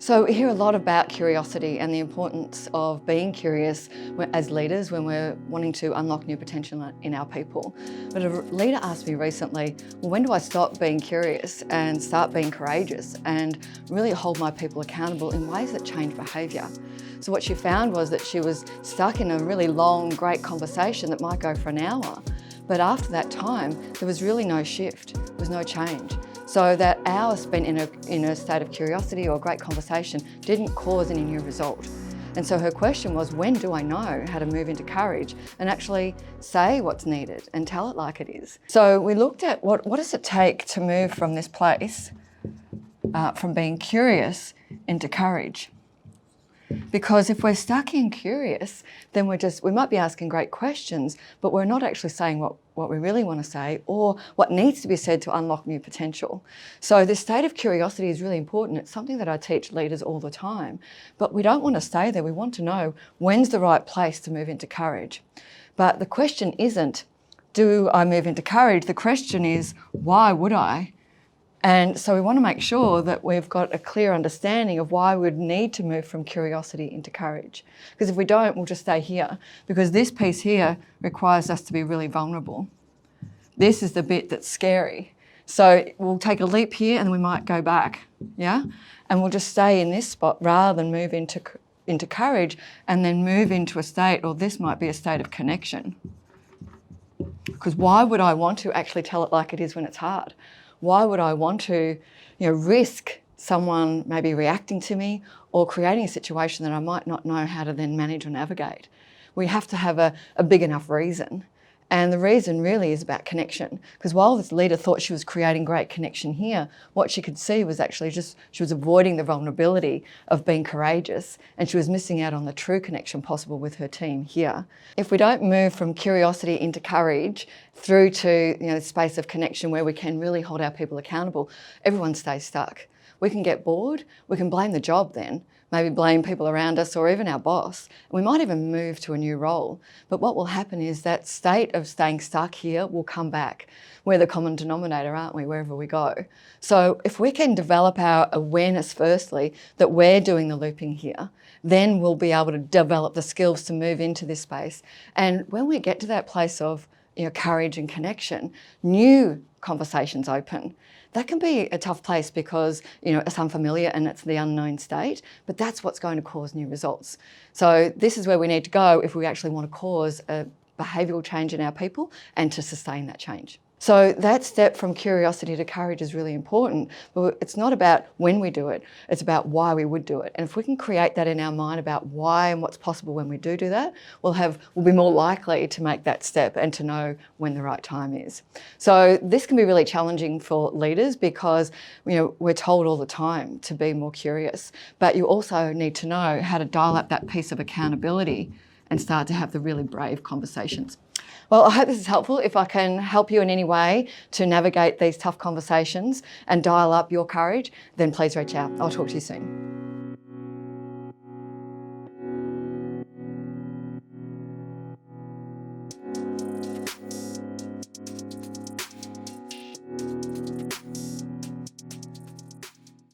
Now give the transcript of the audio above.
So we hear a lot about curiosity and the importance of being curious as leaders when we're wanting to unlock new potential in our people. But a leader asked me recently, well, when do I stop being curious and start being courageous and really hold my people accountable in ways that change behaviour? So what she found was that she was stuck in a really long, great conversation that might go for an hour. But after that time, there was really no shift, there was no change. So that hour spent in a state of curiosity or great conversation didn't cause any new result. And so her question was, when do I know how to move into courage and actually say what's needed and tell it like it is? So we looked at what does it take to move from this place, from being curious into courage. Because if we're stuck in curious, then we might be asking great questions, but we're not actually saying what we really want to say or what needs to be said to unlock new potential. So this state of curiosity is really important. It's something that I teach leaders all the time, but we don't want to stay there. We want to know when's the right place to move into courage. But the question isn't, do I move into courage? The question is, why would I? And so we want to make sure that we've got a clear understanding of why we'd need to move from curiosity into courage. Because if we don't, we'll just stay here. Because this piece here requires us to be really vulnerable. This is the bit that's scary. So we'll take a leap here and we might go back, yeah? And we'll just stay in this spot rather than move into courage and then move into a state, or this might be a state of connection. Because why would I want to actually tell it like it is when it's hard? Why would I want to, risk someone maybe reacting to me or creating a situation that I might not know how to then manage or navigate? We have to have a big enough reason. And the reason really is about connection. Because while this leader thought she was creating great connection here, what she could see was actually she was avoiding the vulnerability of being courageous, and she was missing out on the true connection possible with her team here. If we don't move from curiosity into courage through to the space of connection where we can really hold our people accountable, everyone stays stuck. We can get bored, we can blame the job then, maybe blame people around us or even our boss. We might even move to a new role. But what will happen is that state of staying stuck here will come back. We're the common denominator, aren't we, wherever we go? So if we can develop our awareness firstly that we're doing the looping here, then we'll be able to develop the skills to move into this space. And when we get to that place of courage and connection, new conversations open. That can be a tough place because, it's unfamiliar and it's the unknown state, but that's what's going to cause new results. So this is where we need to go if we actually want to cause a behavioural change in our people and to sustain that change. So that step from curiosity to courage is really important, but it's not about when we do it, it's about why we would do it. And if we can create that in our mind about why and what's possible when we do that, we'll be more likely to make that step and to know when the right time is. So this can be really challenging for leaders because, we're told all the time to be more curious, but you also need to know how to dial up that piece of accountability and start to have the really brave conversations. Well, I hope this is helpful. If I can help you in any way to navigate these tough conversations and dial up your courage, then please reach out. I'll talk to you soon.